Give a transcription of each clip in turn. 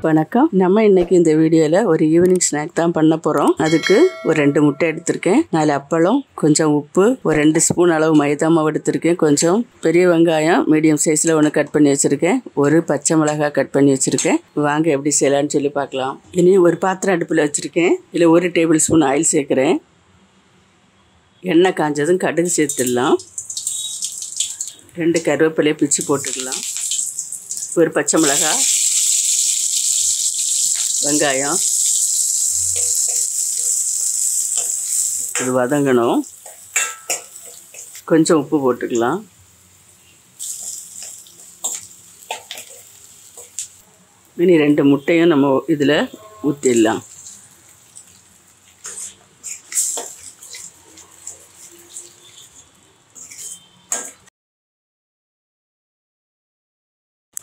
வணக்கம். நம்ம இன்னைக்கு இந்த வீடியோல ஒரு ஈவினிங் ஸ்நாக் தான் பண்ண போறோம். அதுக்கு ஒரு 2 முட்டை எடுத்திருக்கேன், 4 அப்பளம், கொஞ்சம் உப்பு, ஒரு 2 ஸ்பூன் அளவு மைதா மாவு எடுத்திருக்கேன், கொஞ்சம் பெரிய வெங்காயம் மீடியம் சைஸ்ல ஒன்று கட் பண்ணி வச்சிருக்கேன், ஒரு பச்சை மிளகாய் கட் பண்ணி வச்சிருக்கேன். வாங்க எப்படி செய்யலாம்னு சொல்லி பார்க்கலாம். இனி ஒரு பாத்திரம் அடுப்பில் வச்சிருக்கேன். இதில் 1 டேபிள் ஸ்பூன் ஆயில் சேர்க்குறேன். எண்ணெய் காஞ்சதும் கடுகு சேர்த்துடலாம். 2 கருவேப்பிலையை பிச்சு போட்டுக்கலாம். ஒரு பச்சை மிளகாய், வெங்காயம் இது வதங்கணும். கொஞ்சம் உப்பு போட்டுக்கலாம். இனி 2 முட்டையும் நம்ம இதில் ஊற்றிடலாம்.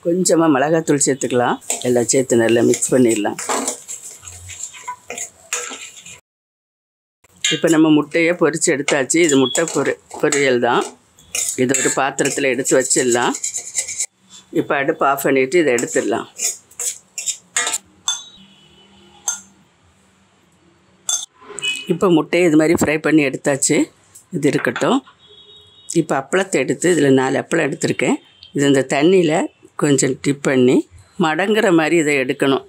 கொஞ்சமாக மிளகாத்தூள் சேர்த்துக்கலாம். எல்லாம் சேர்த்து நல்லா மிக்ஸ் பண்ணிடலாம். இப்போ நம்ம முட்டையை பொரித்து எடுத்தாச்சு. இது முட்டை பொரியல் தான். இது ஒரு பாத்திரத்தில் எடுத்து வச்சிடலாம். இப்போ அடுப்பு ஆஃப் பண்ணிவிட்டு இதை எடுத்துடலாம். இப்போ முட்டையை இது மாதிரி ஃப்ரை பண்ணி எடுத்தாச்சு. இது இருக்கட்டும். இப்போ அப்பளத்தை எடுத்து இதில் 4 அப்பளம் எடுத்திருக்கேன். இது இந்த தண்ணியில் கொஞ்சம் டிப் பண்ணி மடங்குற மாதிரி இதை எடுக்கணும்.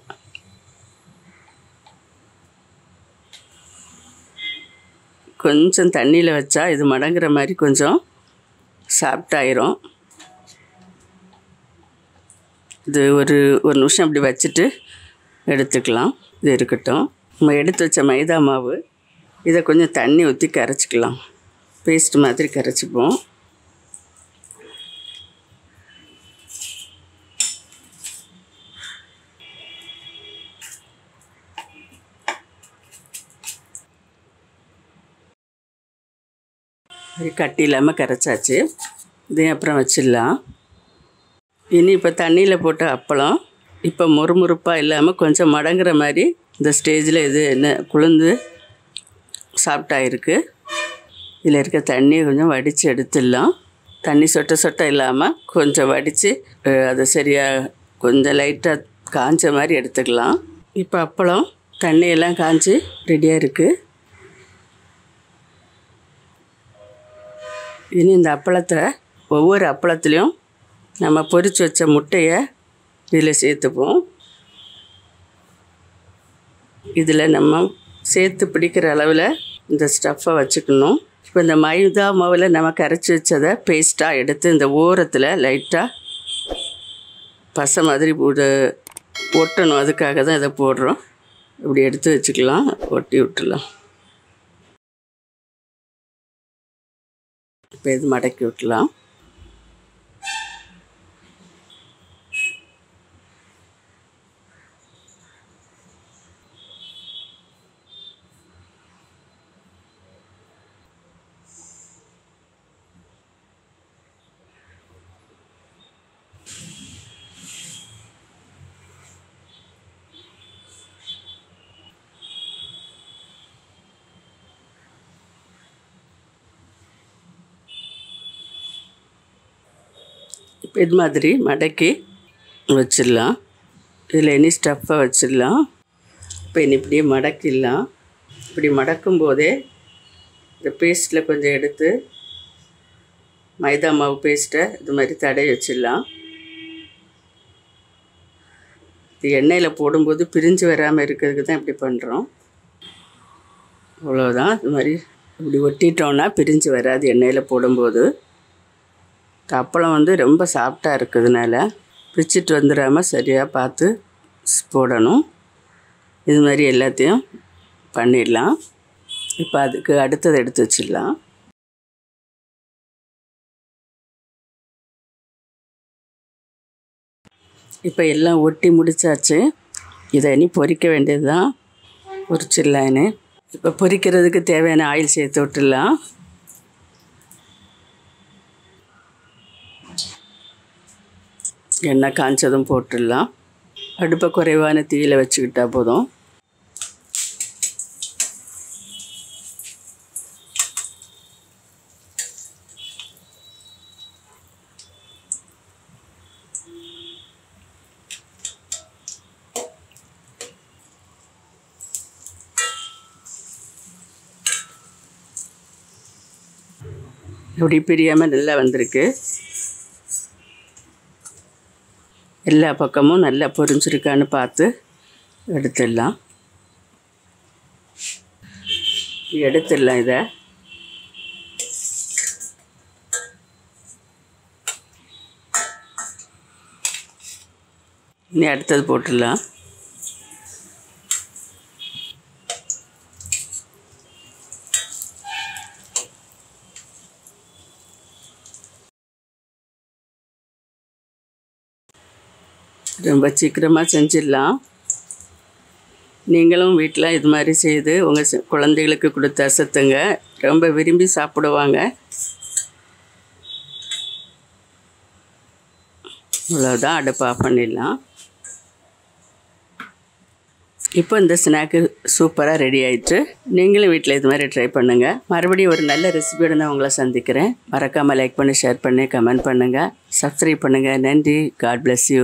கொஞ்சம் தண்ணியில் வச்சா இது மடங்குற மாதிரி கொஞ்சம் சாஃப்டாயிரும். இது ஒரு நிமிஷம் அப்படி வச்சுட்டு எடுத்துக்கலாம். இது இருக்கட்டும். நம்ம எடுத்து வச்ச மைதா மாவு இதை கொஞ்சம் தண்ணி ஊற்றி கரைச்சிக்கலாம். பேஸ்ட் மாதிரி கரைச்சிப்போம். கட்டி இல்லாமல் கரைச்சாச்சு. இதையும் அப்புறம் வச்சிடலாம். இனி இப்போ தண்ணியில் போட்ட அப்பளம் இப்போ முறுமுறுப்பாக இல்லாமல் கொஞ்சம் மடங்குற மாதிரி இந்த ஸ்டேஜில் இது என்ன குளிர்ந்து சாஃப்டாகிருக்கு. இதில் இருக்க தண்ணியை கொஞ்சம் வடித்து எடுத்துடலாம். தண்ணி சொட்ட சொட்ட இல்லாமல் கொஞ்சம் வடித்து அது சரியாக கொஞ்சம் லைட்டாக காஞ்ச மாதிரி எடுத்துக்கலாம். இப்போ அப்பளம் தண்ணியெல்லாம் காஞ்சி ரெடியாக இருக்குது. இனி இந்த அப்பளத்தை ஒவ்வொரு அப்பளத்துலேயும் நம்ம பொரித்து வச்ச முட்டையை இதில் சேர்த்துப்போம். இதில் நம்ம சேர்த்து பிடிக்கிற அளவில் இந்த ஸ்டஃப்பை வச்சுக்கணும். இப்போ இந்த மைதா மாவில் நம்ம கரைச்சி வச்சதை பேஸ்ட்டாக எடுத்து இந்த ஓரத்தில் லைட்டாக பசை மாதிரி ஒட்டணும். அதுக்காக தான் இதை போடுறோம். இப்படி எடுத்து வச்சுக்கலாம். ஒட்டி விட்டுலாம். இப்போ இது மடக்கி விட்டுலாம். இப்போ இது மாதிரி மடக்கி வச்சிடலாம். இதில் இனி ஸ்டஃப்பை வச்சிடலாம். இப்போ இனி இப்படியே மடக்கிடலாம். இப்படி மடக்கும் போதே இந்த பேஸ்ட்டில் கொஞ்சம் எடுத்து மைதா மாவு பேஸ்ட்டை இது மாதிரி தடவி வச்சிடலாம். இது எண்ணெயில் போடும்போது பிரிஞ்சு வராமல் இருக்கிறதுக்கு தான் இப்படி பண்ணுறோம். அவ்வளோதான். இது மாதிரி இப்படி ஒட்டிட்டோன்னா பிரிஞ்சு வராது எண்ணெயில் போடும்போது. அப்பளம் ரொம்ப சாஃப்டாக இருக்கிறதுனால பிரிச்சுட்டு வந்துடாமல் சரியாக பார்த்து போடணும். இது மாதிரி எல்லாத்தையும் பண்ணிடலாம். இப்போ அதுக்கு அடுத்தது எடுத்து வச்சிடலாம். இப்போ எல்லாம் ஒட்டி முடித்தாச்சு. இதை இனி பொரிக்க வேண்டியது தான். பொரிச்சிடலான்னு இப்போ பொரிக்கிறதுக்கு தேவையான ஆயில் சேர்த்து விட்டுடலாம். எண்ணெய் காய்ச்சதும் போட்டுடலாம். அடுப்பை குறைவான தீயில் வச்சுக்கிட்டா போதும். இப்படி பிரியாமல் நல்லா வந்திருக்கு. எல்லா பக்கமும் நல்லா பொரிஞ்சிருக்கான்னு பார்த்து எடுத்துடலாம். இதை இனி அடுத்தது போட்டுடலாம். ரொம்ப சீக்கிரமாக செஞ்சிடலாம். நீங்களும் வீட்டில் இது மாதிரி செய்து உங்கள் குழந்தைகளுக்கு கொடுத்து அசத்துங்க. ரொம்ப விரும்பி சாப்பிடுவாங்க. இவ்வளோதான், அடுப்பு ஆஃப் பண்ணிடலாம். இப்போ இந்த ஸ்நாக்கு சூப்பராக ரெடி ஆயிடுச்சு. நீங்களும் வீட்டில் இது மாதிரி ட்ரை பண்ணுங்கள். மறுபடியும் ஒரு நல்ல ரெசிபியோடு நான் உங்களை சந்திக்கிறேன். மறக்காமல் லைக் பண்ணி, ஷேர் பண்ணி, கமெண்ட் பண்ணுங்கள், சப்ஸ்கிரைப் பண்ணுங்கள். நன்றி. God bless you.